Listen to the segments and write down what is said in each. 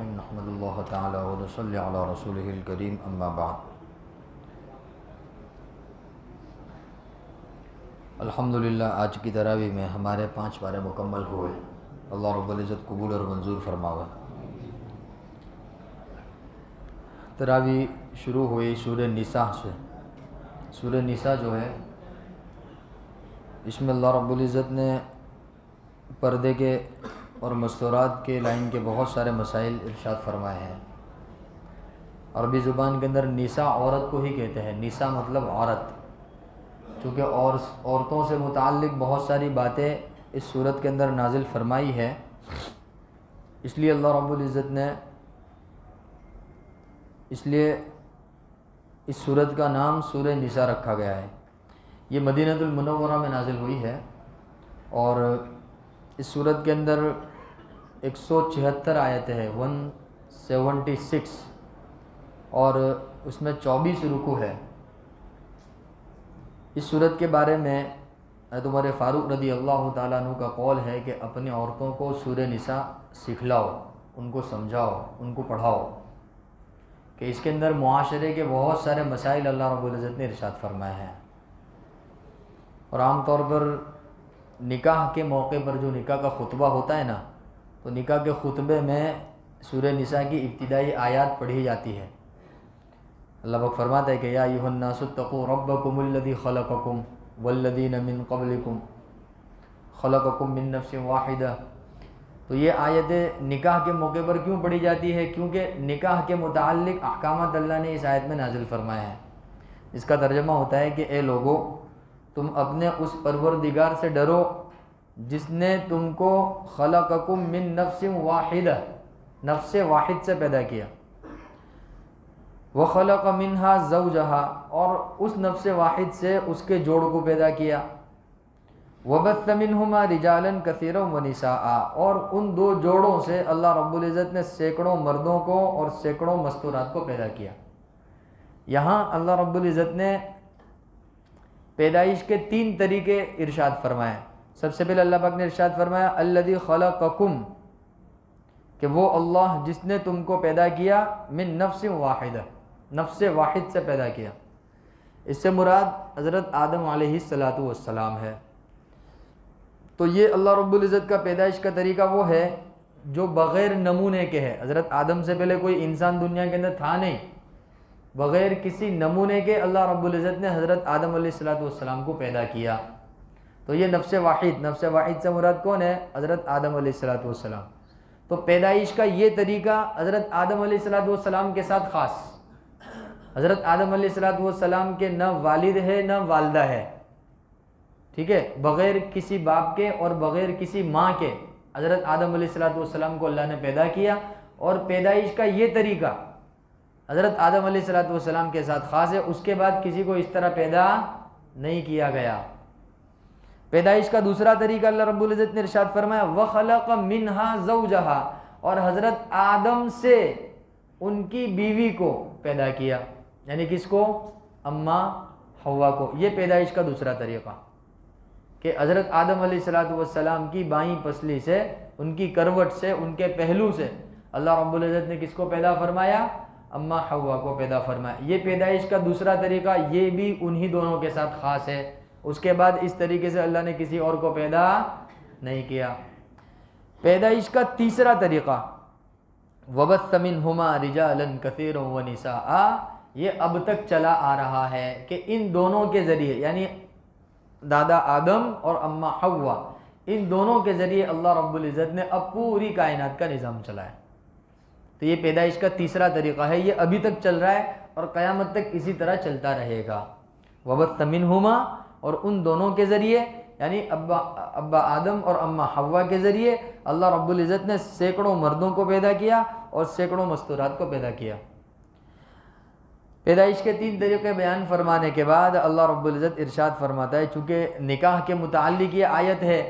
نحمد اللہ تعالی و نصلی علی رسولہ الکریم اما بعد۔ الحمدللہ آج کی تراویح میں ہمارے 5 پارے مکمل ہوئے۔ اللہ رب العزت قبول اور منظور فرماوے۔ تراویح شروع ہوئی سورہ نساء سے۔ سورہ نساء جو ہے اس میں اللہ رب العزت نے پردے کے اور مستورات کے لائن کے بہت سارے مسائل ارشاد فرمائے ہیں۔ عربی زبان کے اندر نساء عورت کو ہی کہتے ہیں، نساء مطلب عورت، چونکہ عورتوں سے متعلق بہت ساری باتیں اس صورت کے اندر نازل فرمائی ہے، اس لیے اللہ رب العزت نے اس صورت کا نام سورہ نساء رکھا گیا ہے۔ یہ مدینہ المنورہ میں نازل ہوئی ہے اور اس صورت کے اندر 176 آیتیں ہیں، 176، اور اس میں 24 رکوع ہے۔ اس صورت کے بارے میں حضرت عمر فاروق رضی اللہ تعالیٰ عنہ کا قول ہے کہ اپنی عورتوں کو سورہ نساء سکھلاؤ، ان کو سمجھاؤ، ان کو پڑھاؤ، کہ اس کے اندر معاشرے کے بہت سارے مسائل اللہ رب العزت نے ارشاد فرمائے ہیں۔ اور عام طور پر نکاح کے موقع پر جو نکاح کا خطبہ ہوتا ہے نا، تو نکاح کے خطبے میں سورہ نساء کی ابتدائی آیات پڑھی جاتی ہے۔ اللہ پاک فرماتا ہے کہ یا ایھا الناس اتقوا ربکم الذی خلقکم والذین من قبلکم خلقکم من نفس واحدہ۔ تو یہ آیت نکاح کے موقع پر کیوں پڑھی جاتی ہے؟ کیونکہ نکاح کے متعلق احکامات اللہ نے اس آیت میں نازل فرمائے ہیں۔ اس کا ترجمہ ہوتا ہے کہ اے لوگو، تم اپنے اس پروردگار سے ڈرو جس نے تم کو خلقکم من نفس واحدہ، نفس واحد سے پیدا کیا، وخلق منہا زوجہا، اور اس نفس واحد سے اس کے جوڑ کو پیدا کیا، وبث منہما رجالا کثیرا ونساء، اور ان دو جوڑوں سے اللہ رب العزت نے سینکڑوں مردوں کو اور سینکڑوں مستورات کو پیدا کیا۔ یہاں اللہ رب العزت نے پیدائش کے 3 طریقے ارشاد فرمائے۔ سب سے پہلے اللہ پاک نے ارشاد فرمایا الذی خلقکم، کہ وہ اللہ جس نے تم کو پیدا کیا من نفس واحدہ، نفس واحد سے پیدا کیا۔ اس سے مراد حضرت آدم علیہ السلام ہے۔ تو یہ اللہ رب العزت کا پیدائش کا طریقہ وہ ہے جو بغیر نمونے کے ہے۔ حضرت آدم سے پہلے کوئی انسان دنیا کے اندر تھا نہیں، بغیر کسی نمونے کے اللہ رب العزت نے حضرت آدم علیہ السلام کو پیدا کیا۔ تو یہ نفس واحد سے مراد کون ہے؟ حضرت آدم علیہ السلام۔ تو پیدائش کا یہ طریقہ حضرت آدم علیہ السلام کے ساتھ خاص۔ حضرت آدم علیہ السلام کے نہ والد ہے نہ والدہ ہے، ٹھیک ہے، بغیر کسی باپ کے اور بغیر کسی ماں کے حضرت آدم علیہ السلام کو اللہ نے پیدا کیا۔ اور پیدائش کا یہ طریقہ حضرت آدم علیہ السلام کے ساتھ خاص ہے، اس کے بعد کسی کو اس طرح پیدا نہیں کیا گیا۔ پیدائش کا دوسرا طریقہ اللہ رب العزت نے ارشاد فرمایا وَخَلَقَ مِنْهَا زَوْجَهَا، اور حضرت آدم سے ان کی بیوی کو پیدا کیا، یعنی کس کو؟ اماں حوا کو۔ یہ پیدائش کا دوسرا طریقہ کہ حضرت آدم علیہ السلام کی بائیں پسلی سے، ان کی کروٹ سے، ان کے پہلو سے اللہ رب العزت نے کس کو پیدا فرمایا؟ اماں حوا کو پیدا فرمایا۔ یہ پیدائش کا دوسرا طریقہ، یہ بھی انہی دونوں کے ساتھ خاص ہے۔ اس کے بعد اس طریقے سے اللہ نے کسی اور کو پیدا نہیں کیا۔ پیدائش کا تیسرا طریقہ وَبَثَّ مِنْهُمَا رِجَالًا كَثِيرًا وَنِسَاءً، یہ اب تک چلا آ رہا ہے کہ ان دونوں کے ذریعے، یعنی دادا آدم اور اماں حوا، ان دونوں کے ذریعے اللہ رب العزت نے اب پوری کائنات کا نظام چلایا۔ تو یہ پیدائش کا تیسرا طریقہ ہے، یہ ابھی تک چل رہا ہے اور قیامت تک اسی طرح چلتا رہے گا۔ وَبَثَّ مِنْهُمَا، اور ان دونوں کے ذریعے، یعنی ابا آدم اور اماں حوا کے ذریعے اللہ رب العزت نے سینکڑوں مردوں کو پیدا کیا اور سینکڑوں مستورات کو پیدا کیا۔ پیدائش کے 3 طریقے بیان فرمانے کے بعد اللہ رب العزت ارشاد فرماتا ہے، چونکہ نکاح کے متعلق یہ آیت ہے،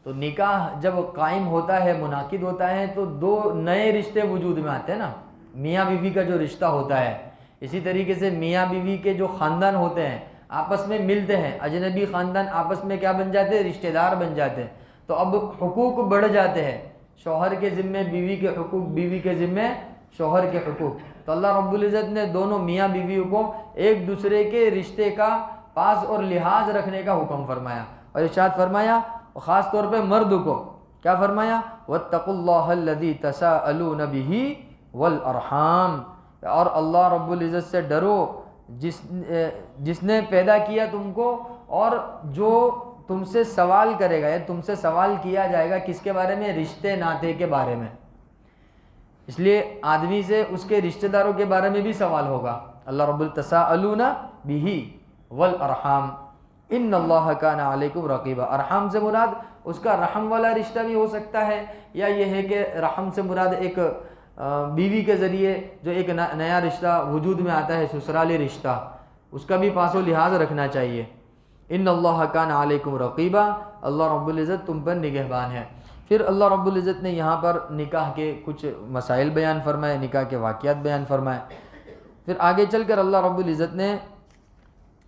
تو نکاح جب قائم ہوتا ہے، منعقد ہوتا ہے، تو 2 نئے رشتے وجود میں آتے ہیں نا۔ میاں بیوی کا جو رشتہ ہوتا ہے، اسی طریقے سے میاں بیوی کے جو خاندان ہوتے ہیں آپس میں ملتے ہیں، اجنبی خاندان آپس میں کیا بن جاتے ہیں؟ رشتہ دار بن جاتے ہیں۔ تو اب حقوق بڑھ جاتے ہیں شوہر کے ذمے بیوی کے حقوق، بیوی کے ذمے شوہر کے حقوق. تو اللہ رب العزت نے دونوں میاں بیوی کو ایک دوسرے کے رشتے کا پاس اور لحاظ رکھنے کا حکم فرمایا، اور ارشاد فرمایا خاص طور پہ مرد کو کیا فرمایا؟ وَاتَّقُوا اللَّهَ الَّذِي تَسَاءَلُونَ بِهِ وَالْأَرْحَامَ، اور اللہ رب العزت سے ڈرو جس نے پیدا کیا تم کو اور جو تم سے سوال کرے گا، یا تم سے سوال کیا جائے گا کس کے بارے میں؟ رشتے ناطے کے بارے میں. اس لیے آدمی سے اس کے رشتہ داروں کے بارے میں بھی سوال ہوگا. اللہ رب التساءلون بہ والارحام ان اللہ کان علیکم رقیبا. ارحام سے مراد اس کا رحم والا رشتہ بھی ہو سکتا ہے، یا یہ ہے کہ رحم سے مراد ایک بیوی کے ذریعے جو ایک نیا رشتہ وجود میں آتا ہے، سسرالی رشتہ، اس کا بھی پاس و لحاظ رکھنا چاہیے. ان اللہ کان علیکم رقیبا، اللہ رب العزت تم پر نگہبان ہے. پھر اللہ رب العزت نے یہاں پر نکاح کے کچھ مسائل بیان فرمائے، نکاح کے واقعات بیان فرمائے. پھر آگے چل کر اللہ رب العزت نے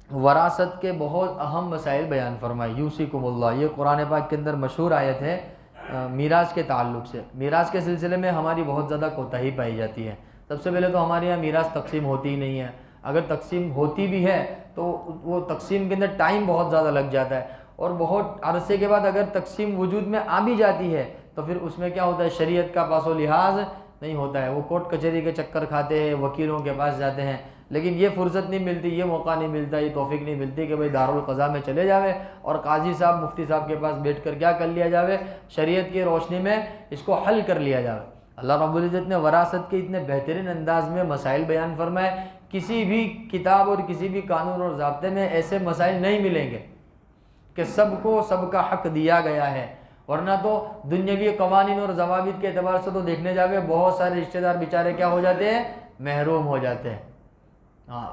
وراثت کے بہت اہم مسائل بیان فرمائے. یوصیکم اللہ، یہ قرآن پاک کے اندر مشہور آیت ہے میراث کے تعلق سے. میراث کے سلسلے میں ہماری بہت زیادہ کوتاہی پائی جاتی ہے. سب سے پہلے تو ہمارے یہاں میراث تقسیم ہوتی ہی نہیں ہے. اگر تقسیم ہوتی بھی ہے تو وہ تقسیم کے اندر ٹائم بہت زیادہ لگ جاتا ہے، اور بہت عرصے کے بعد اگر تقسیم وجود میں آ بھی جاتی ہے تو پھر اس میں کیا ہوتا ہے؟ شریعت کا پاس و لحاظ نہیں ہوتا ہے. وہ کورٹ کچہری کے چکر کھاتے ہیں، وکیلوں کے پاس جاتے ہیں، لیکن یہ فرصت نہیں ملتی، یہ موقع نہیں ملتا، یہ توفیق نہیں ملتی کہ بھئی دارالقضاء میں چلے جاوے اور قاضی صاحب مفتی صاحب کے پاس بیٹھ کر کیا کر لیا جاوے؟ شریعت کی روشنی میں اس کو حل کر لیا جاوے. اللہ رب العزت نے وراثت کے اتنے بہترین انداز میں مسائل بیان فرمائے. کسی بھی کتاب اور کسی بھی قانون اور ضابطے میں ایسے مسائل نہیں ملیں گے کہ سب کو سب کا حق دیا گیا ہے. ورنہ تو دنیاوی قوانین اور ضوابط کے اعتبار سے تو دیکھنے جاوے بہت سارے رشتہ دار بیچارے کیا ہو جاتے ہیں؟ محروم ہو جاتے ہیں.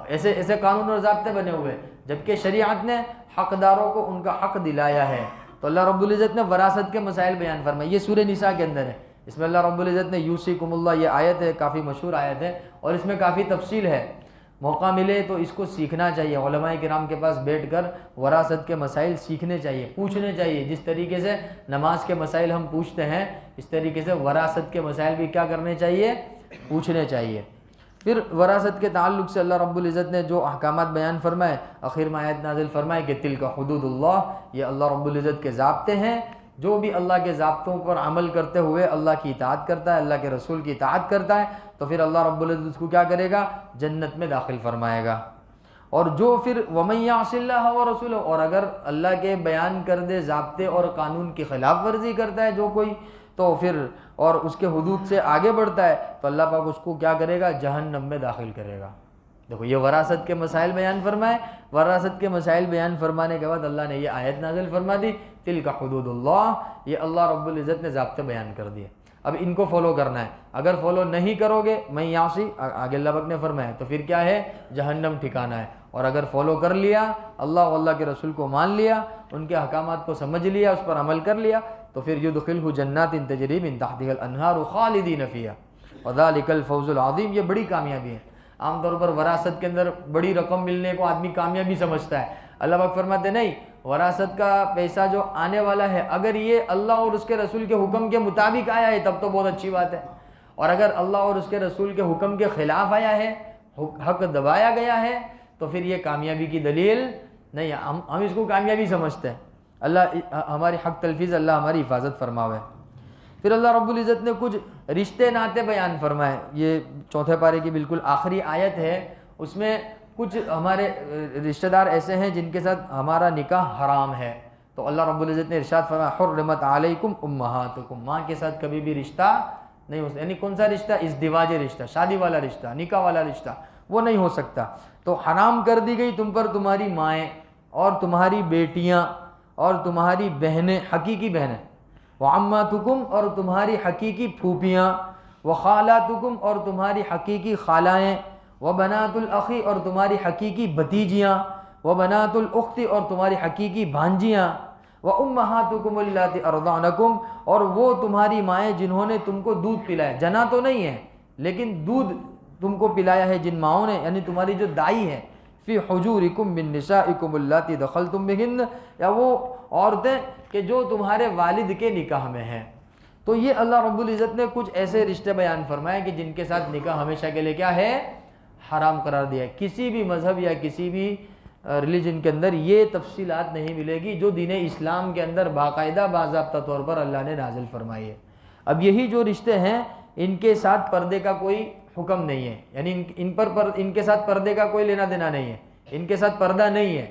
ایسے قانون اور ضابطے بنے ہوئے، جبکہ شریعت نے حقداروں کو ان کا حق دلایا ہے. تو اللہ رب العزت نے وراثت کے مسائل بیان فرمائے. یہ سورہ نساء کے اندر ہے. اس میں اللہ رب العزت نے یوصیکم اللہ، یہ آیت ہے، کافی مشہور آیت ہے، اور اس میں کافی تفصیل ہے. موقع ملے تو اس کو سیکھنا چاہیے. علماء کرام کے پاس بیٹھ کر وراثت کے مسائل سیکھنے چاہیے، پوچھنے چاہیے. جس طریقے سے نماز کے مسائل ہم پوچھتے ہیں، اس طریقے سے وراثت کے مسائل بھی کیا کرنے چاہیے؟ پوچھنے چاہیے. پھر وراثت کے تعلق سے اللہ رب العزت نے جو احکامات بیان فرمائے، آخر میں آیت نازل فرمائے کہ تلک حدود اللہ، یہ اللہ رب العزت کے ضابطے ہیں. جو بھی اللہ کے ضابطوں پر عمل کرتے ہوئے اللہ کی اطاعت کرتا ہے، اللہ کے رسول کی اطاعت کرتا ہے، تو پھر اللہ رب العزت اس کو کیا کرے گا؟ جنت میں داخل فرمائے گا. اور جو پھر وَمَن يَعْصِ اللَّهَ وَرَسُولَهُ، اور اگر اللہ کے بیان کردے ضابطے اور قانون کی خلاف ورزی کرتا ہے جو کوئی، تو پھر اور اس کے حدود سے آگے بڑھتا ہے تو اللہ پاک اس کو کیا کرے گا؟ جہنم میں داخل کرے گا. دیکھو یہ وراثت کے مسائل بیان فرمائے. وراثت کے مسائل بیان فرمانے کے بعد اللہ نے یہ آیت نازل فرما دی، تلک حدود اللہ، یہ اللہ رب العزت نے ضابطے بیان کر دیے. اب ان کو فالو کرنا ہے. اگر فالو نہیں کرو گے، میں یعصی، آگے اللہ پاک نے فرمایا، تو پھر کیا ہے؟ جہنم ٹھکانہ ہے. اور اگر فالو کر لیا، اللہ و اللہ کے رسول کو مان لیا، ان کے احکامات کو سمجھ لیا، اس پر عمل کر لیا، تو پھر یدخلہ جنات تجری من تحتها الانہار خالدین فیہا وذلک الفوز العظیم. یہ بڑی کامیابی ہے. عام طور پر وراثت کے اندر بڑی رقم ملنے کو آدمی کامیابی سمجھتا ہے. اللہ پاک فرماتے نہیں، وراثت کا پیسہ جو آنے والا ہے، اگر یہ اللہ اور اس کے رسول کے حکم کے مطابق آیا ہے تب تو بہت اچھی بات ہے. اور اگر اللہ اور اس کے رسول کے حکم کے خلاف آیا ہے، حق دبایا گیا ہے، تو پھر یہ کامیابی کی دلیل نہیں ہے. ہم اس کو کامیابی سمجھتے ہیں. اللہ ہماری حق تلفیظ اللہ ہماری حفاظت فرماوے. پھر اللہ رب العزت نے کچھ رشتے ناطے بیان فرمائے. یہ چوتھے پارے کی بالکل آخری آیت ہے. اس میں کچھ ہمارے رشتہ دار ایسے ہیں جن کے ساتھ ہمارا نکاح حرام ہے. تو اللہ رب العزت نے ارشاد فرمایا، حرمت علیکم امہاتکم، ماں کے ساتھ کبھی بھی رشتہ نہیں ہو سکتا. یعنی کون سا رشتہ؟ ازدواج رشتہ، شادی والا رشتہ، نکاح والا رشتہ، وہ نہیں ہو سکتا. تو حرام کر دی گئی تم پر تمہاری مائیں اور تمہاری بیٹیاں اور تمہاری بہنیں، حقیقی بہنیں، وعماتکم، اور تمہاری حقیقی پھوپھیاں، وخالاتکم، اور تمہاری حقیقی خالائیں، وبنات الاخی، اور تمہاری حقیقی بھتیجیاں، وبنات الاخت، اور تمہاری حقیقی بھانجیاں، وامہاتکم اللاتی ارضعنکم، اور وہ تمہاری مائیں جنہوں نے تم کو دودھ پلایا. جنا تو نہیں ہے لیکن دودھ تم کو پلایا ہے جن ماؤں نے، یعنی تمہاری جو دائی ہے. فی حجورکم من نسائکم اللاتی دخلتم بہن، یا وہ عورتیں کہ جو تمہارے والد کے نکاح میں ہیں. تو یہ اللہ رب العزت نے کچھ ایسے رشتے بیان فرمائے کہ جن کے ساتھ نکاح ہمیشہ کے لیے کیا ہے؟ حرام قرار دیا ہے۔ کسی بھی مذہب یا کسی بھی ریلیجن کے اندر یہ تفصیلات نہیں ملے گی جو دین اسلام کے اندر باقاعدہ باضابطہ طور پر اللہ نے نازل فرمائی ہے۔ اب یہی جو رشتے ہیں ان کے ساتھ پردے کا کوئی حکم نہیں ہے، یعنی ان کے ساتھ پردے کا کوئی لینا دینا نہیں ہے، ان کے ساتھ پردہ نہیں ہے۔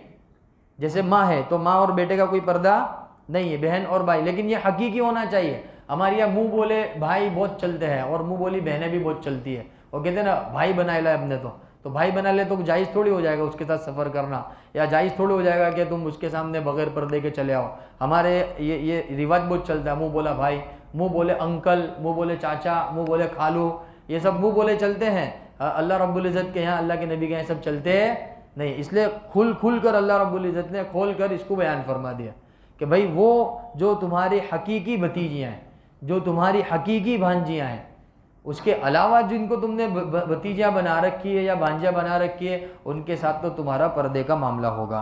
جیسے ماں ہے تو ماں اور بیٹے کا کوئی پردہ نہیں ہے، بہن اور بھائی، لیکن یہ حقیقی ہونا چاہیے۔ ہمارے یہاں منہ بولے بھائی بہت چلتے ہیں اور منہ بولی بہنیں بھی بہت چلتی ہے، وہ کہتے ہیں نا بھائی بنا لے اب نے تو بھائی بنا لے تو جائز تھوڑی ہو جائے گا اس کے ساتھ سفر کرنا، یا جائز تھوڑی ہو جائے گا کہ تم اس کے سامنے بغیر پردے کے چلے آؤ۔ ہمارے یہ رواج بہت چلتا ہے، منہ بولا بھائی، منہ بولے انکل، منہ بولے چاچا، منہ بولے خالو، یہ سب منہ بولے چلتے ہیں۔ اللہ رب العزت کے یہاں، اللہ کے نبی کے یہاں سب چلتے نہیں، اس لیے کھل کر اللہ رب العزت نے کھول کر اس کو بیان فرما دیا کہ بھائی وہ جو تمہاری حقیقی بھتیجیاں ہیں، جو تمہاری حقیقی بھانجیاں ہیں، اس کے علاوہ جن کو تم نے بھتیجیاں بنا رکھی ہے یا بھانجیاں بنا رکھی ہے، ان کے ساتھ تو تمہارا پردے کا معاملہ ہوگا۔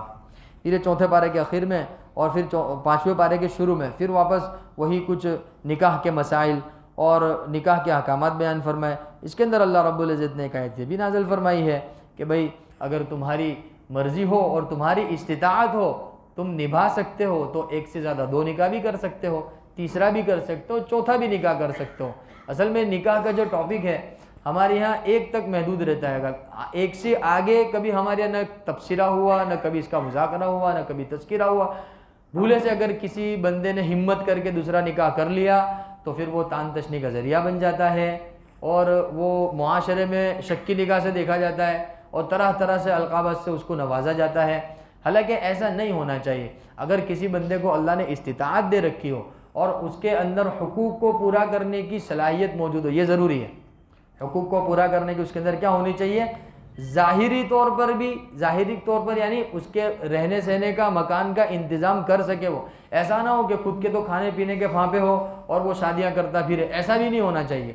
پھر چوتھے پارے کے آخر میں اور پھر پانچویں پارے کے شروع میں پھر واپس وہی کچھ نکاح کے مسائل اور نکاح کے احکامات بیان فرمائے۔ اس کے اندر اللہ رب العزت نے ایک آیت یہ بھی نازل فرمائی ہے کہ بھئی اگر تمہاری مرضی ہو اور تمہاری استطاعت ہو، تم نبھا سکتے ہو تو ایک سے زیادہ 2 نکاح بھی کر سکتے ہو، تیسرا بھی کر سکتے ہو، چوتھا بھی نکاح کر سکتے ہو۔ اصل میں نکاح کا جو ٹاپک ہے ہمارے یہاں ایک تک محدود رہتا ہے، ایک سے آگے کبھی ہمارے یہاں نہ تبصرہ ہوا، نہ کبھی اس کا مذاکرہ ہوا، نہ کبھی تذکرہ ہوا۔ بھولے سے اگر کسی بندے نے ہمت کر کے دوسرا نکاح کر لیا تو پھر وہ تان تشنی کا ذریعہ بن جاتا ہے اور وہ معاشرے میں شک کی نگاہ سے دیکھا جاتا ہے اور طرح طرح سے القابات سے اس کو نوازا جاتا ہے۔ حالانکہ ایسا نہیں ہونا چاہیے۔ اگر کسی بندے کو اللہ نے استطاعت دے رکھی ہو اور اس کے اندر حقوق کو پورا کرنے کی صلاحیت موجود ہو، یہ ضروری ہے۔ حقوق کو پورا کرنے کی اس کے اندر کیا ہونی چاہیے؟ ظاہری طور پر یعنی اس کے رہنے سہنے کا، مکان کا انتظام کر سکے وہ۔ ایسا نہ ہو کہ خود کے تو کھانے پینے کے پھانپے ہو اور وہ شادیاں کرتا پھرے، ایسا بھی نہیں ہونا چاہیے۔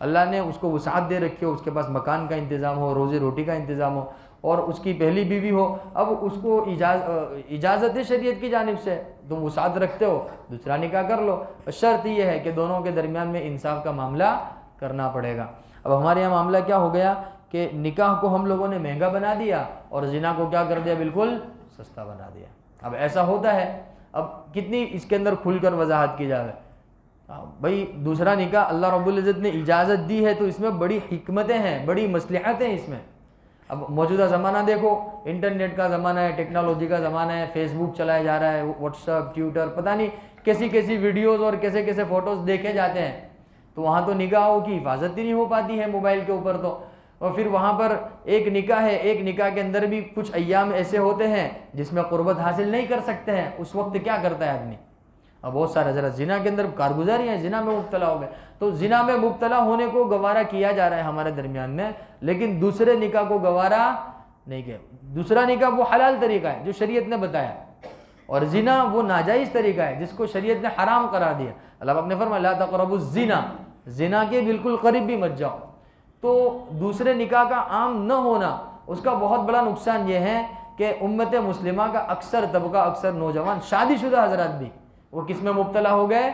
اللہ نے اس کو وسعت دے رکھی ہو، اس کے پاس مکان کا انتظام ہو، روزی روٹی کا انتظام ہو اور اس کی پہلی بیوی ہو، اب اس کو اجازت ہے شریعت کی جانب سے، تم وسعت رکھتے ہو دوسرا نکاح کر لو۔ شرط یہ ہے کہ دونوں کے درمیان میں انصاف کا معاملہ کرنا پڑے گا۔ اب ہمارے یہاں معاملہ کیا ہو گیا کہ نکاح کو ہم لوگوں نے مہنگا بنا دیا اور زنا کو کیا کر دیا؟ بالکل سستا بنا دیا۔ اب ایسا ہوتا ہے، اب کتنی اس کے اندر کھل کر وضاحت کی جائے۔ بھئی دوسرا نکاح اللہ رب العزت نے اجازت دی ہے تو اس میں بڑی حکمتیں ہیں، بڑی مصلحتیں ہیں اس میں۔ اب موجودہ زمانہ دیکھو، انٹرنیٹ کا زمانہ ہے، ٹیکنالوجی کا زمانہ ہے، فیس بک چلایا جا رہا ہے، واٹس ایپ، ٹویٹر، پتہ نہیں کیسی ویڈیوز اور کیسے فوٹوز دیکھے جاتے ہیں، تو وہاں تو نکاحوں کی حفاظت ہی نہیں ہو پاتی ہے موبائل کے اوپر تو۔ اور پھر وہاں پر ایک نکاح ہے، ایک نکاح کے اندر بھی کچھ ایام ایسے ہوتے ہیں جس میں قربت حاصل نہیں کر سکتے ہیں، اس وقت کیا کرتا ہے آدمی؟ اب بہت سارا ذرا زنا کے اندر کارگزاری ہیں، زنا میں مبتلا ہو گئے، تو زنا میں مبتلا ہونے کو گوارا کیا جا رہا ہے ہمارے درمیان میں، لیکن دوسرے نکاح کو گوارا نہیں کیا۔ دوسرا نکاح وہ حلال طریقہ ہے جو شریعت نے بتایا، اور زنا وہ ناجائز طریقہ ہے جس کو شریعت نے حرام قرار دیا۔ اللہ پاک نے فرمایا لا تقربوا الزنا، زنا کے بالکل قریب بھی مت جاؤ۔ تو دوسرے نکاح کا عام نہ ہونا، اس کا بہت بڑا نقصان یہ ہے کہ امت مسلمہ کا اکثر طبقہ، اکثر نوجوان شادی شدہ حضرات بھی وہ کس میں مبتلا ہو گئے؟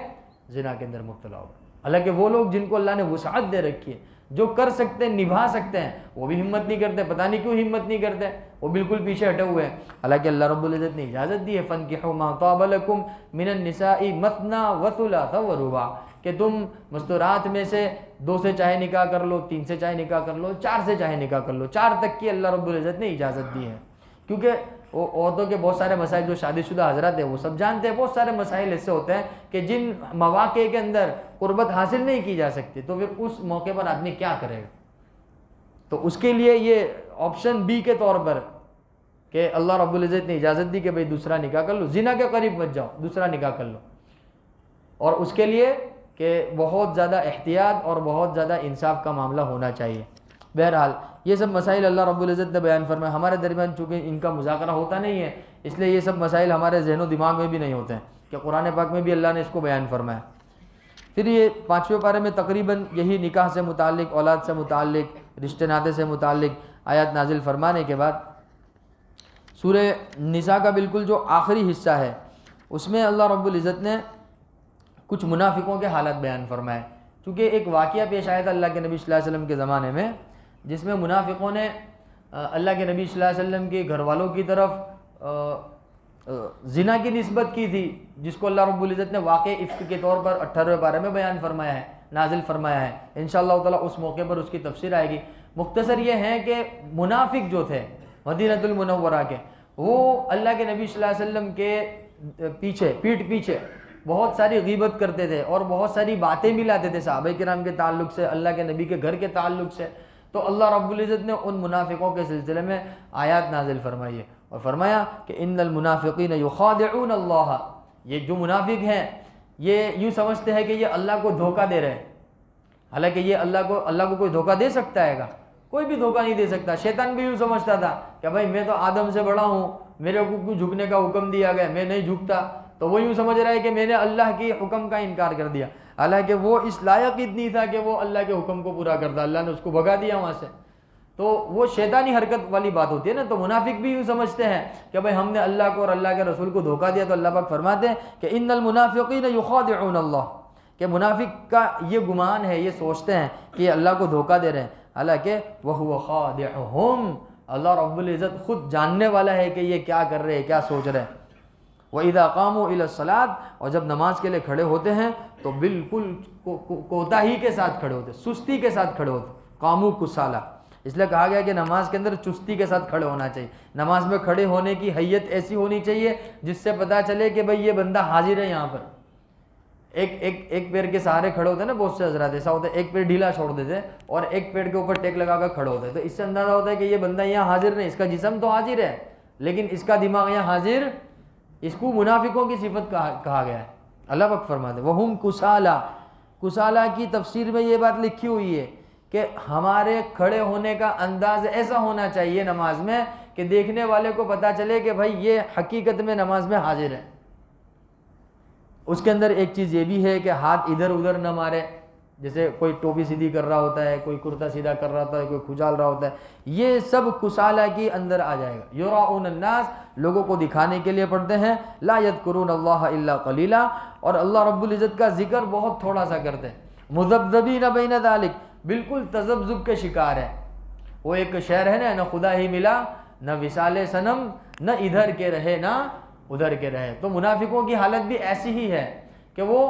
زنا کے اندر مبتلا ہو گئے۔ حالانکہ وہ لوگ جن کو اللہ نے وسعت دے رکھی ہے، جو کر سکتے ہیں، نبھا سکتے ہیں، وہ بھی ہمت نہیں کرتے۔ پتہ نہیں کیوں ہمت نہیں کرتے، وہ بالکل پیچھے ہٹے ہوئے ہیں۔ حالانکہ اللہ رب العزت نے اجازت دی ہے فَانْكِحُوا مَا طَابَ لَكُم مِّنَ النِّسَاءِ مَثْنَىٰ وَثُلَاثَ وَرُبَاعَ، کہ تم مستورات میں سے 2 سے چاہے نکاح کر لو، 3 سے چاہے نکاح کر لو، 4 سے چاہے نکاح کر لو، 4 تک کی اللہ رب العزت نے اجازت دی ہے۔ کیونکہ وہ عورتوں کے بہت سارے مسائل، جو شادی شدہ حضرات ہیں وہ سب جانتے ہیں، بہت سارے مسائل ایسے ہوتے ہیں کہ جن مواقع کے اندر قربت حاصل نہیں کی جا سکتی، تو پھر اس موقع پر آدمی کیا کرے گا؟ تو اس کے لیے یہ آپشن بی کے طور پر کہ اللہ رب العزت نے اجازت دی کہ بھئی دوسرا نکاح کر لو، زنا کے قریب مت جاؤ، دوسرا نکاح کر لو، اور اس کے لیے کہ بہت زیادہ احتیاط اور بہت زیادہ انصاف کا معاملہ ہونا چاہیے۔ بہرحال یہ سب مسائل اللہ رب العزت نے بیان فرمائے۔ ہمارے درمیان چونکہ ان کا مذاکرہ ہوتا نہیں ہے، اس لیے یہ سب مسائل ہمارے ذہن و دماغ میں بھی نہیں ہوتے ہیں کہ قرآن پاک میں بھی اللہ نے اس کو بیان فرمایا۔ پھر یہ 5ویں پارے میں تقریباً یہی نکاح سے متعلق، اولاد سے متعلق، رشتے ناطے سے متعلق آیات نازل فرمانے کے بعد سورہ نساء کا بالکل جو آخری حصہ ہے اس میں اللہ رب العزت نے کچھ منافقوں کے حالات بیان فرمائے، چونکہ ایک واقعہ پیش آیا تھا اللہ کے نبی صلی اللہ علیہ وسلم کے زمانے میں، جس میں منافقوں نے اللہ کے نبی صلی اللہ علیہ وسلم کے گھر والوں کی طرف زنا کی نسبت کی تھی، جس کو اللہ رب العزت نے واقع افک کے طور پر 18ویں پارے میں بیان فرمایا ہے، نازل فرمایا ہے۔ انشاءاللہ تعالیٰ اس موقع پر اس کی تفسیر آئے گی۔ مختصر یہ ہے کہ منافق جو تھے مدینۃ المنورہ کے، وہ اللہ کے نبی صلی اللہ علیہ وسلم کے پیٹھ پیچھے بہت ساری غیبت کرتے تھے اور بہت ساری باتیں بھی لاتے تھے صحابہ کرام کے تعلق سے، اللہ کے نبی کے گھر کے تعلق سے۔ تو اللہ رب العزت نے ان منافقوں کے سلسلے میں آیات نازل فرمائی ہے اور فرمایا کہ ان المنافقین یخادعون اللہ، یہ جو منافق ہیں یہ یوں سمجھتے ہیں کہ یہ اللہ کو دھوکہ دے رہے ہیں، حالانکہ یہ اللہ کو کوئی دھوکہ دے سکتا ہے گا؟ کوئی بھی دھوکہ نہیں دے سکتا۔ شیطان بھی یوں سمجھتا تھا کہ بھائی میں تو آدم سے بڑا ہوں، میرے کو جھکنے کا حکم دیا گیا، میں نہیں جھکتا، تو وہ یوں سمجھ رہا ہے کہ میں نے اللہ کی حکم کا انکار کر دیا، حالانکہ وہ اس لائق اتنی تھا کہ وہ اللہ کے حکم کو پورا کرتا، اللہ نے اس کو بھگا دیا وہاں سے۔ تو وہ شیطانی حرکت والی بات ہوتی ہے نا۔ تو منافق بھی یوں سمجھتے ہیں کہ بھائی ہم نے اللہ کو اور اللہ کے رسول کو دھوکہ دیا، تو اللہ پاک فرماتے ہیں کہ ان المنافقین یخادعون اللہ، کہ منافق کا یہ گمان ہے، یہ سوچتے ہیں کہ یہ اللہ کو دھوکہ دے رہے ہیں، حالانکہ وَهُوَ خَادِعُهُمْ، اللہ رب العزت خود جاننے والا ہے کہ یہ کیا کر رہے ہیں، کیا سوچ رہے ہیں۔ وَإِذَا قَامُوا إِلَى الصَّلَاةِ، اور جب نماز کے لیے کھڑے ہوتے ہیں تو بالکل کوتاہی کے ساتھ کھڑے ہوتے، سستی کے ساتھ کھڑے ہوتے، قاموا کسالى، اس لیے کہا گیا کہ نماز کے اندر چستی کے ساتھ کھڑے ہونا چاہیے۔ نماز میں کھڑے ہونے کی حیت ایسی ہونی چاہیے جس سے پتہ چلے کہ بھئی یہ بندہ حاضر ہے یہاں پر۔ ایک پیر کے سہارے کھڑے ہوتے ہیں نا بہت سے حضرات، ایسا ہوتا ہے ایک پیر ڈھیلا چھوڑ دیتے اور ایک پیر کے اوپر ٹیک لگا کر کھڑے ہوتے ہیں، تو اس سے اندازہ ہوتا ہے کہ یہ بندہ یہاں حاضر نہیں، اس کا جسم تو حاضر ہے لیکن اس کا دماغ یہاں حاضر۔ اس کو منافقوں کی صفت کہا گیا ہے۔ اللہ پاک فرماتے ہیں وَهُمْ كُسَالَى، کسالہ کی تفسیر میں یہ بات لکھی ہوئی ہے کہ ہمارے کھڑے ہونے کا انداز ایسا ہونا چاہیے نماز میں کہ دیکھنے والے کو پتہ چلے کہ بھائی یہ حقیقت میں نماز میں حاضر ہے۔ اس کے اندر ایک چیز یہ بھی ہے کہ ہاتھ ادھر ادھر نہ مارے، جیسے کوئی ٹوپی سیدھی کر رہا ہوتا ہے، کوئی کرتا سیدھا کر رہا ہوتا ہے، کوئی کھجال رہا ہوتا ہے، یہ سب کسالہ کی اندر آ جائے گا۔ یراؤن الناس، لوگوں کو دکھانے کے لیے پڑھتے ہیں، لا یذکرون اللہ الا قلیلا، اور اللہ رب العزت کا ذکر بہت تھوڑا سا کرتے ہیں۔ مذبذبین بین ذالک، بالکل تذبذب کے شکار ہے۔ وہ ایک شعر ہے نا، نہ خدا ہی ملا نہ وصال صنم، نہ ادھر کے رہے نہ ادھر کے رہے۔ تو منافقوں کی حالت بھی ایسی ہی ہے کہ وہ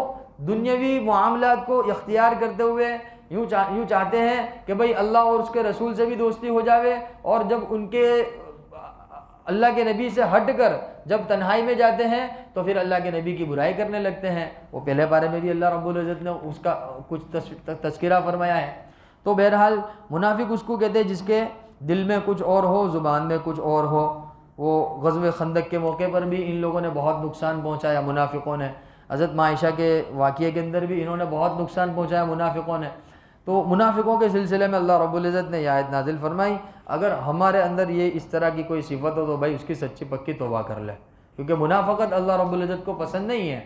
دنیاوی معاملات کو اختیار کرتے ہوئے یوں چاہتے ہیں کہ بھئی اللہ اور اس کے رسول سے بھی دوستی ہو جاوے، اور جب ان کے اللہ کے نبی سے ہٹ کر جب تنہائی میں جاتے ہیں تو پھر اللہ کے نبی کی برائی کرنے لگتے ہیں۔ وہ پہلے بارے میں بھی اللہ رب العزت نے اس کا کچھ تذکرہ فرمایا ہے۔ تو بہرحال منافق اس کو کہتے ہیں جس کے دل میں کچھ اور ہو، زبان میں کچھ اور ہو۔ وہ غزوہ خندق کے موقع پر بھی ان لوگوں نے بہت نقصان پہنچایا منافقوں نے، حضرت عائشہ کے واقعے کے اندر بھی انہوں نے بہت نقصان پہنچایا منافقوں نے۔ تو منافقوں کے سلسلے میں اللہ رب العزت نے یہ آیت نازل فرمائی، اگر ہمارے اندر یہ اس طرح کی کوئی صفت ہو تو بھائی اس کی سچی پکی توبہ کر لے، کیونکہ منافقت اللہ رب العزت کو پسند نہیں ہے۔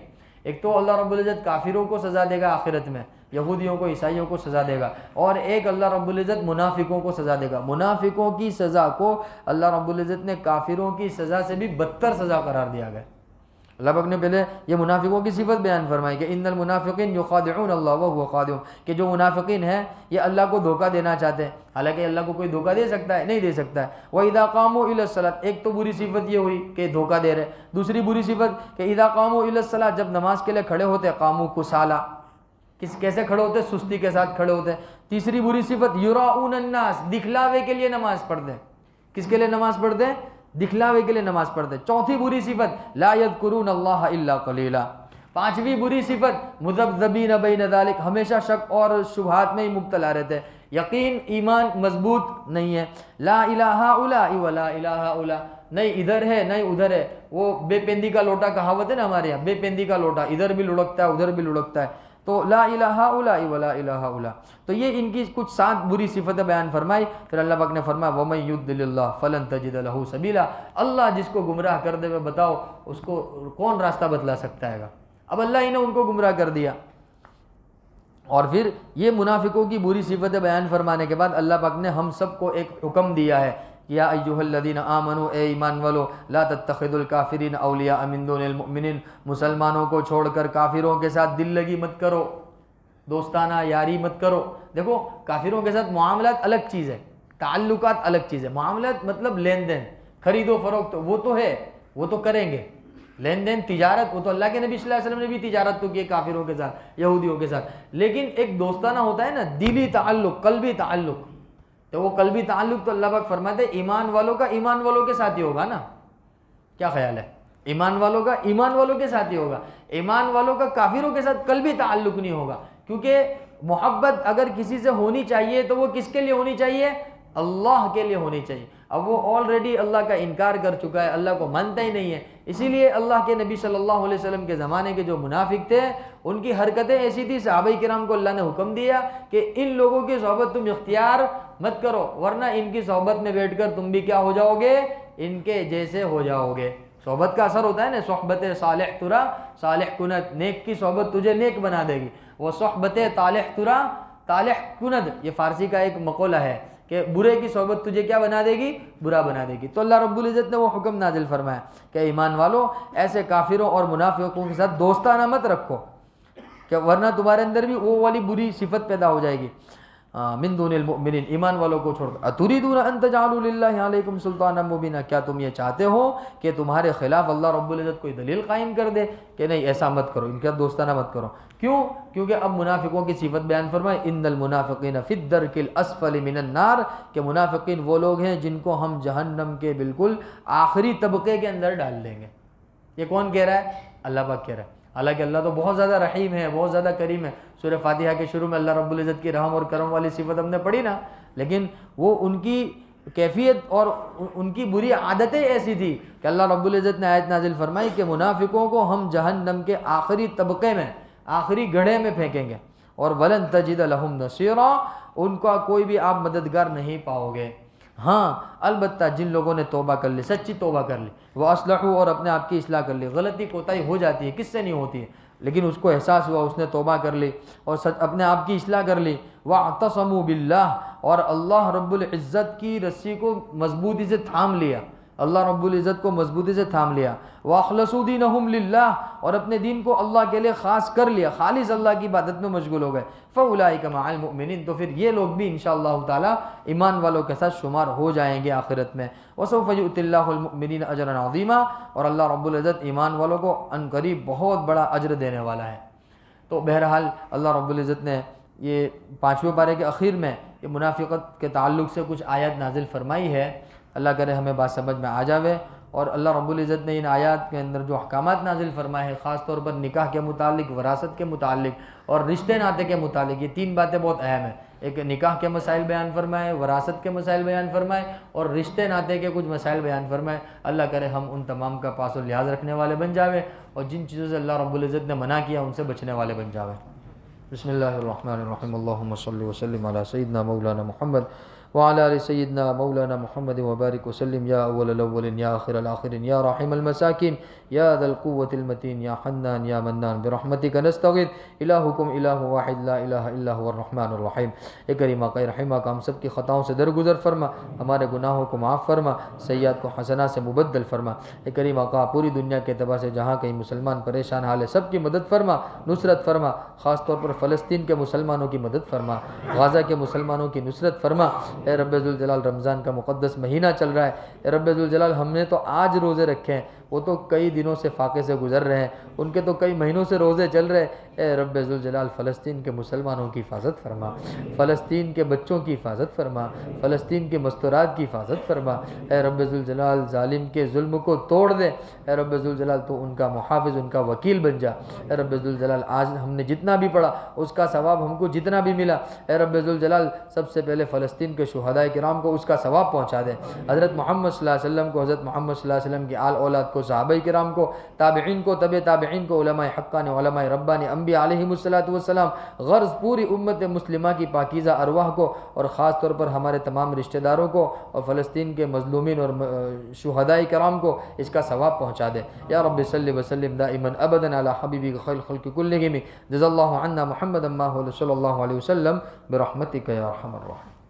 ایک تو اللہ رب العزت کافروں کو سزا دے گا آخرت میں، یہودیوں کو عیسائیوں کو سزا دے گا، اور ایک اللہ رب العزت منافقوں کو سزا دے گا۔ منافقوں کی سزا کو اللہ رب العزت نے کافروں کی سزا سے بھی بدتر سزا قرار دیا گیا۔ اللہ پاک نے پہلے یہ منافقوں کی صفت بیان فرمائی کہ ان المنافقین یخادعون اللہ وهو خادعهم، کہ جو منافقین ہیں یہ اللہ کو دھوکہ دینا چاہتے ہیں، حالانکہ اللہ کو کوئی دھوکہ دے سکتا ہے؟ نہیں دے سکتا ہے۔ وَإِذَا قَامُوا إِلَى الصَّلَاةِ، ایک تو بری صفت یہ ہوئی کہ دھوکہ دے رہے، دوسری بری صفت کہ اِذَا قَامُوا إِلَى الصَّلَاةِ، جب نماز کے لیے کھڑے ہوتے ہیں، قاموا کسالى، کیسے کھڑے ہوتے؟ سستی کے ساتھ کھڑے ہوتے ہیں۔ تیسری بری صفت یراؤن الناس، دکھلاوے کے لیے نماز پڑھتے ہیں۔ کس کے لیے نماز پڑھتے ہیں؟ دکھلاوے کے لیے نماز پڑھتے ہیں۔ چوتھی بری صفت لا یذکرون اللہ الا قلیلا۔ پانچویں بری صفت مذبذبین بین ذالک، ہمیشہ شک اور شبہات میں ہی مبتلا رہتے ہیں، یقین ایمان مضبوط نہیں ہے۔ لا الہ الا ولا الہ الا، نہیں ادھر ہے نہیں ادھر ہے۔ وہ بے پیندی کا لوٹا کہاوت ہے نا ہمارے یہاں، بے پیندی کا لوٹا، ادھر بھی لڑکتا ہے ادھر بھی لڑکتا ہے۔ تو لا الہ الا ولا الہ الا، تو یہ ان کی کچھ 7 بری صفتیں بیان فرمائی۔ پھر اللہ پاک نے فرمایا وَمَن يُضْلِلِ اللَّهُ فَلَن تَجِدَ لَهُ سَبِيلًا، اللہ جس کو گمراہ کر دے بتاؤ اس کو کون راستہ بتلا سکتا ہے گا؟ اب اللہ ہی نے ان کو گمراہ کر دیا۔ اور پھر یہ منافقوں کی بری صفتیں بیان فرمانے کے بعد اللہ پاک نے ہم سب کو ایک حکم دیا ہے، کہ یا ایھا الذین آمنوا، اے ایمان والو، لا تتخذوا الکافرین اولیاء من دون المؤمنین، مسلمانوں کو چھوڑ کر کافروں کے ساتھ دل لگی مت کرو، دوستانہ یاری مت کرو۔ دیکھو کافروں کے ساتھ معاملات الگ چیز ہے، تعلقات الگ چیز ہے۔ معاملات مطلب لین دین، خرید و فروخت، وہ تو ہے، وہ تو کریں گے، لین دین تجارت، وہ تو اللہ کے نبی صلی اللہ علیہ وسلم نے بھی تجارت تو کی کافروں کے ساتھ، یہودیوں کے ساتھ، لیکن ایک دوستانہ ہوتا ہے نا، دلی تعلق، قلبی تعلق، تو وہ قلبی تعلق تو اللہ پاک فرماتے ہیں ایمان والوں کا ایمان والوں کے ساتھ ہی ہوگا نا۔ کیا خیال ہے؟ ایمان والوں کا ایمان والوں کے ساتھ ہی ہوگا، ایمان والوں کا کافروں کے ساتھ قلبی تعلق نہیں ہوگا، کیونکہ محبت اگر کسی سے ہونی چاہیے تو وہ کس کے لیے ہونی چاہیے؟ اللہ کے لیے ہونی چاہیے۔ اب وہ آلریڈی اللہ کا انکار کر چکا ہے، اللہ کو مانتا ہی نہیں ہے، اسی لیے اللہ کے نبی صلی اللہ علیہ وسلم کے زمانے کے جو منافق تھے ان کی حرکتیں ایسی تھی، صحابہ کرام کو اللہ نے حکم دیا کہ ان لوگوں کی صحبت تم اختیار مت کرو، ورنہ ان کی صحبت میں بیٹھ کر تم بھی کیا ہو جاؤ گے؟ ان کے جیسے ہو جاؤ گے۔ صحبت کا اثر ہوتا ہے نا، صحبت صالح ترا صالح کنت، نیک کی صحبت تجھے نیک بنا دے گی، وہ صحبت طالح ترا طالح کند، یہ فارسی کا ایک مقولہ ہے کہ برے کی صحبت تجھے کیا بنا دے گی؟ برا بنا دے گی۔ تو اللہ رب العزت نے وہ حکم نازل فرمایا کہ ایمان والو ایسے کافروں اور منافقوں کے ساتھ دوستانہ مت رکھو، کہ ورنہ تمہارے اندر بھی وہ والی بری صفت پیدا ہو جائے گی۔ من دون المؤمنین، ایمان والوں کو چھوڑ کر، اتریدون ان تجعلوا للہ علیکم سلطانا مبینا، کیا تم یہ چاہتے ہو کہ تمہارے خلاف اللہ رب العزت کوئی دلیل قائم کر دے کہ نہیں ایسا مت کرو، ان کے دوستانہ مت کرو۔ کیوں؟ کیونکہ اب منافقوں کی صفت بیان فرمائے، ان المنافقین فی الدرک الاسفل من النار، کہ منافقین وہ لوگ ہیں جن کو ہم جہنم کے بالکل آخری طبقے کے اندر ڈال دیں گے۔ یہ کون کہہ رہا ہے؟ اللہ پاک کہہ رہا ہے۔ حالانکہ اللہ تو بہت زیادہ رحیم ہے، بہت زیادہ کریم ہے۔ سورہ فاتحہ کے شروع میں اللہ رب العزت کی رحم اور کرم والی صفت ہم نے پڑھی نا، لیکن وہ ان کی کیفیت اور ان کی بری عادتیں ایسی تھی کہ اللہ رب العزت نے آیت نازل فرمائی کہ منافقوں کو ہم جہنم کے آخری طبقے میں، آخری گڑھے میں پھینکیں گے، اور وَلَن تَجِدَ لَهُمْ نَصِيرًا، ان کا کوئی بھی آپ مددگار نہیں پاؤ گے۔ ہاں البتہ جن لوگوں نے توبہ کر لی، سچی توبہ کر لی، وہ اصلحوا، اور اپنے آپ کی اصلاح کر لی، غلطی کوتاہی ہو جاتی ہے، کس سے نہیں ہوتی ہے، لیکن اس کو احساس ہوا، اس نے توبہ کر لی اور اپنے آپ کی اصلاح کر لی، وَاعْتَصَمُوا بِاللَّهِ، اور اللہ رب العزت کی رسی کو مضبوطی سے تھام لیا، اللہ رب العزت کو مضبوطی سے تھام لیا، وَأَخْلَصُوا دِينَهُمْ لِلَّهِ، اور اپنے دین کو اللہ کے لیے خاص کر لیا، خالص اللہ کی عبادت میں مشغول ہو گئے، فَأُولَٰئِكَ مَعَ الْمُؤْمِنِينَ، تو پھر یہ لوگ بھی انشاءاللہ تعالی ایمان والوں کے ساتھ شمار ہو جائیں گے آخرت میں۔ وَسَوْفَ يُؤْتِ اللَّهُ الْمُؤْمِنِينَ أَجْرًا عَظِيمًا، اور اللہ رب العزت ایمان والوں کو عن قریب بہت بڑا اجر دینے والا ہے۔ تو بہرحال اللہ رب العزت نے یہ 5ویں پارے کے اخیر میں یہ منافقت کے تعلق سے کچھ آیات نازل فرمائی ہے، اللہ کرے ہمیں بات سمجھ میں آ جاوے، اور اللہ رب العزت نے ان آیات کے اندر جو احکامات نازل فرمائے ہیں، خاص طور پر نکاح کے متعلق، وراثت کے متعلق اور رشتے ناطے کے متعلق، یہ 3 باتیں بہت اہم ہیں۔ ایک نکاح کے مسائل بیان فرمائے، وراثت کے مسائل بیان فرمائے، اور رشتے ناطے کے کچھ مسائل بیان فرمائے۔ اللہ کرے ہم ان تمام کا پاس و لحاظ رکھنے والے بن جاوے، اور جن چیزوں سے اللہ رب العزت نے منع کیا ان سے بچنے والے بن جاوے۔ بسم اللہ الرحمن الرحیم، اللہم صلی وسلم علی سیدنا مولانا محمد وعلى آل سيدنا مولانا محمد وبارك وسلم، يا أول الأولين يا آخر الآخرين يا رحم المساكين يا ذا القوة المتين يا حنان يا منان، برحمتك نستغيث، إلهكم إله واحد لا إله إلا هو الرحمن الرحيم۔ اے کریم آقا رحمہ کا ہم سب کی خطاؤں سے درگزر فرما، ہمارے گناہوں کو معاف فرما، سیئات کو حسنات سے مبدل فرما۔ اے کریم آقا پوری دنیا کے اعتبار سے جہاں کہیں مسلمان پریشان حال ہے، سب کی مدد فرما، نصرت فرما، خاص طور پر فلسطین کے مسلمانوں کی مدد فرما، غزہ کے مسلمانوں کی نصرت فرما۔ اے رب ذوالجلال رمضان کا مقدس مہینہ چل رہا ہے، اے رب ذوالجلال ہم نے تو آج روزے رکھے ہیں، وہ تو کئی دنوں سے فاقے سے گزر رہے ہیں، ان کے تو کئی مہینوں سے روزے چل رہے ہیں۔ اے رب ذوالجلال فلسطین کے مسلمانوں کی حفاظت فرما، فلسطین کے بچوں کی حفاظت فرما، فلسطین کے مستورات کی حفاظت فرما۔ اے رب ذوالجلال ظالم کے ظلم کو توڑ دے، اے رب ذوالجلال تو ان کا محافظ، ان کا وکیل بن جا۔ اے رب ذوالجلال آج ہم نے جتنا بھی پڑھا اس کا ثواب ہم کو جتنا بھی ملا، اے رب ذوالجلال سب سے پہلے فلسطین کے شہداء کرام کو اس کا ثواب پہنچا دے، حضرت محمد صلی اللہ علیہ وسلم کو، حضرت محمد صلی اللہ علیہ وسلم کی آل اولاد کو، صحابہ کرام کو، تابعین کو، تبع تابعین کو، علماء حقانی، علماء ربانی، انبیاء علیہم السلام، غرض پوری امت مسلمہ کی پاکیزہ ارواح کو، اور خاص طور پر ہمارے تمام رشتہ داروں کو اور فلسطین کے مظلومین اور شہداء کرام کو اس کا ثواب پہنچا دے۔ یا رب صلی وسلم دائما ابدا علی حبیبک خیر الخلق کلہم، جزا اللہ عنا محمدا ما هو صلی اللہ علیہ وسلم برحمتک یا ارحم الراحمین۔